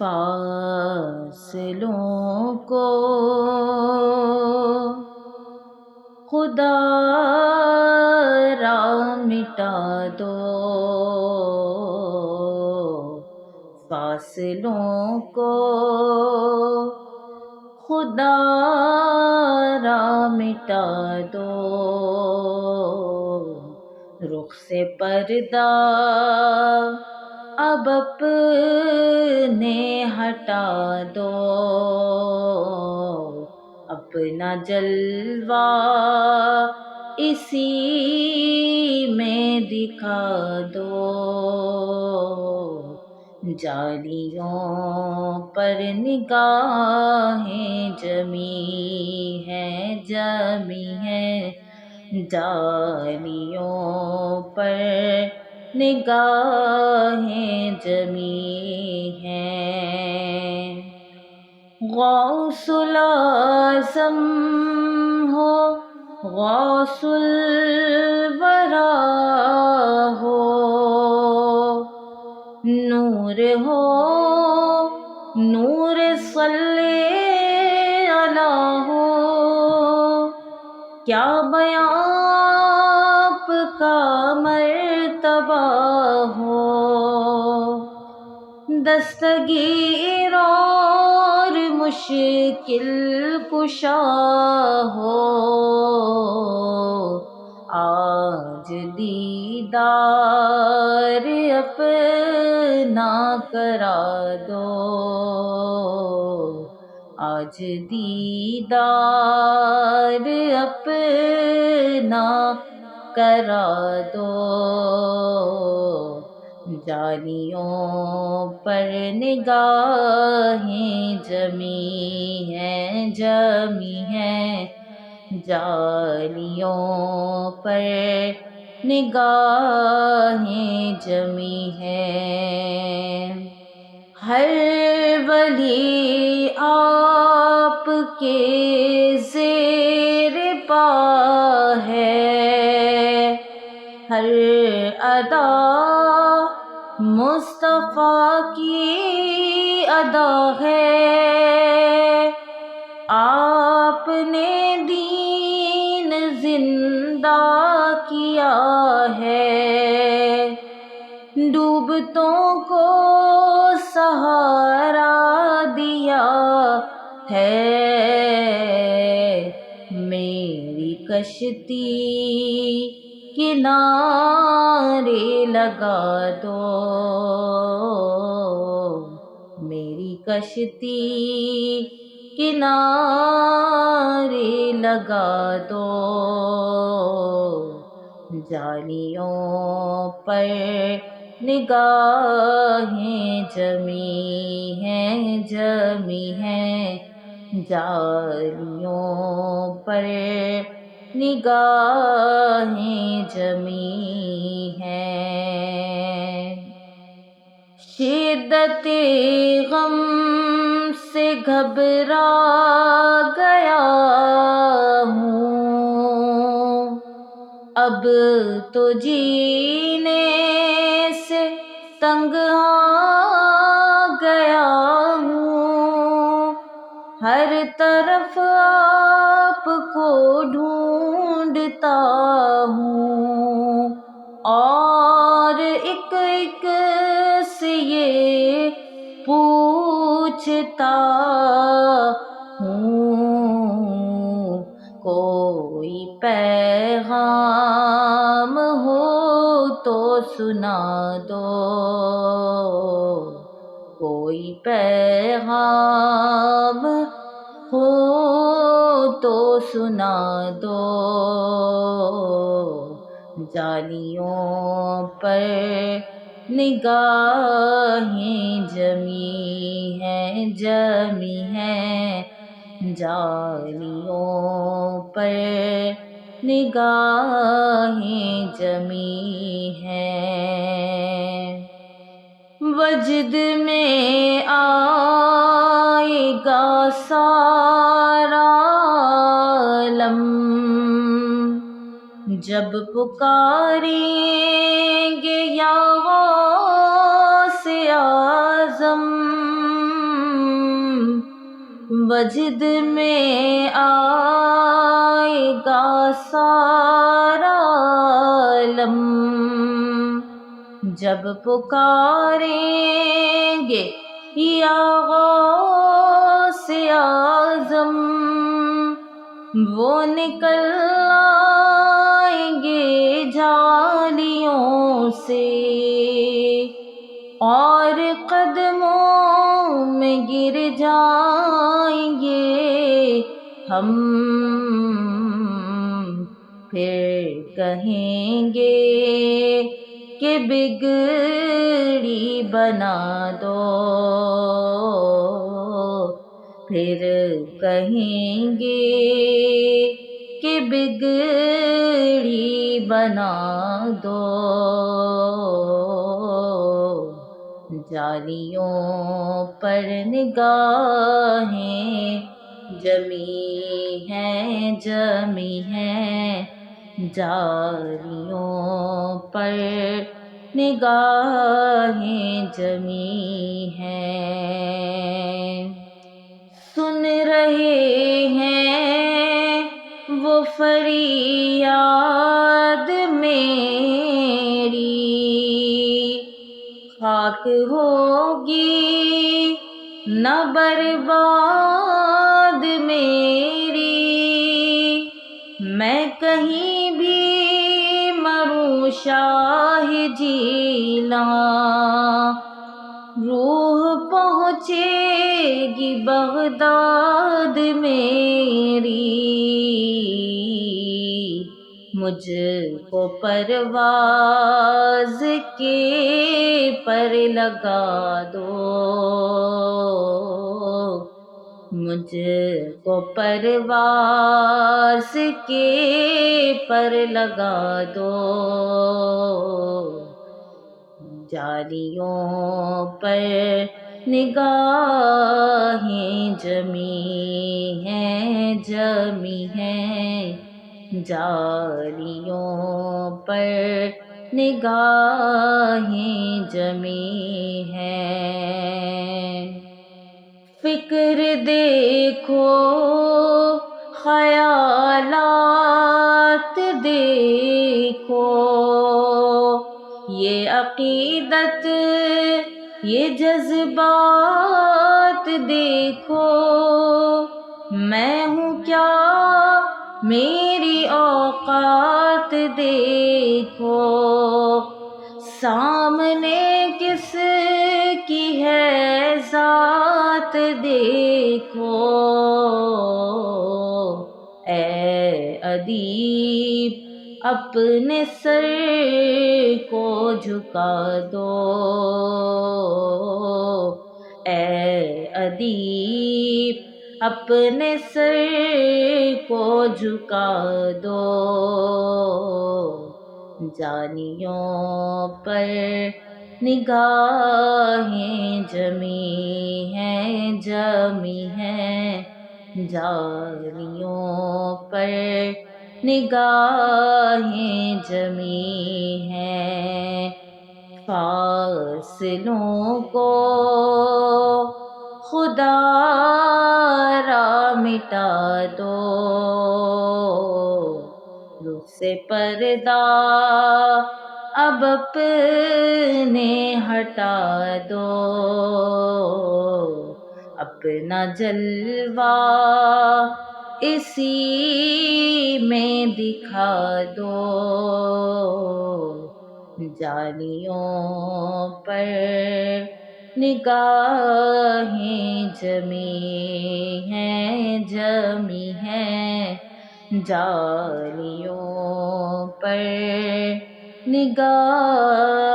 فاصلوں کو خدا را مٹا دو، فاصلوں کو خدا را مٹا دو، رخ سے پردہ اب اپنے ہٹا دو، اپنا جلوہ اسی میں دکھا دو، جالیوں پر نگاہیں جمی ہیں جمی ہیں، جالیوں پر نگاہیں جمی ہیں، غوث الاعظم ہو غوث الورا ہو، نور ہو نور صلی علی ہو، کیا بیاں آپ کا مرتبہ ہو، دستگیر اور مشکل کشا ہو، آج دیدار اپنا کرا دو، آج دیدار اپنا کرا دو، جالیوں پر نگاہیں جمی ہیں جمی ہیں، جالیوں پر نگاہیں جمی ہیں، ہر ولی آپ کے زیر پا ہے، ہر ادا مصطفیٰ کی ادا ہے، آپ نے دین زندہ کیا ہے، ڈوبتوں کو سہارا دیا ہے، میری کشتی کنارے لگا دو، میری کشتی کنارے لگا دو، جالیوں پر نگاہیں جمی ہیں جمی ہیں، جالیوں پر نگاہیں جمی ہیں، شدت غم سے گھبرا گیا ہوں، اب تو جینے سے تنگ آ گیا ہوں، ہر طرف آپ کو ڈھونڈتا ہوں، اور ایک ایک سے یہ پوچھتا ہوں، کوئی پیغام ہو تو سنا دو، کوئی پیغام ہو تو سنا دو، جالیوں پر نگاہیں جمی ہیں جمی ہیں، جالیوں پر نگاہیں جمی ہیں، وجد میں آئے گا سارا عالم، جب پکاریں گے یا غوث اعظم، وجد میں آئے گا سارا عالم، جب پکاریں گے یا غوث اعظم، وہ نکل آئیں گے جالیوں سے اور قدموں میں گر جائیں گے ہم، پھر کہیں گے کہ بگڑی بنا دو، پھر کہیں گے کہ بگڑی بنا دو، جالیوں پر نگاہیں جمی ہیں جمی ہیں، جالیوں پر نگاہیں جمی ہیں، سن رہے ہیں وہ فریاد میری، خاک ہوگی نہ برباد میری، میں کہیں بھی مروں شاہ جیلاں، روح پہنچے گی بغداد میری، مجھ کو پرواز کے پر لگا دو، مجھ کو پرواز کے پر لگا دو، جالیوں پر نگاہیں جمی ہیں جمی ہیں، جالیوں پر نگاہیں جمی ہیں، فکر دیکھو خیالات دیکھو، یہ عقیدت یہ جذبات دیکھو، میں ہوں کیا میری اوقات دیکھو، سامنے کس کی ہے ذات دیکھو، اے ادیب اپنے سر کو جھکا دو، اے ادیب اپنے سر کو جھکا دو، جالیوں پر نگاہیں جمی ہیں جمی ہیں، جالیوں پر نگاہیں جمی ہیں، فاصلوں کو خدا را مٹا دو، روح سے پردہ اب اپنے ہٹا دو، اپنا جلوہ اسی میں دکھا دو، جالیوں پر نگاہیں جمی ہیں جمی ہیں، جالیوں پر نگاہیں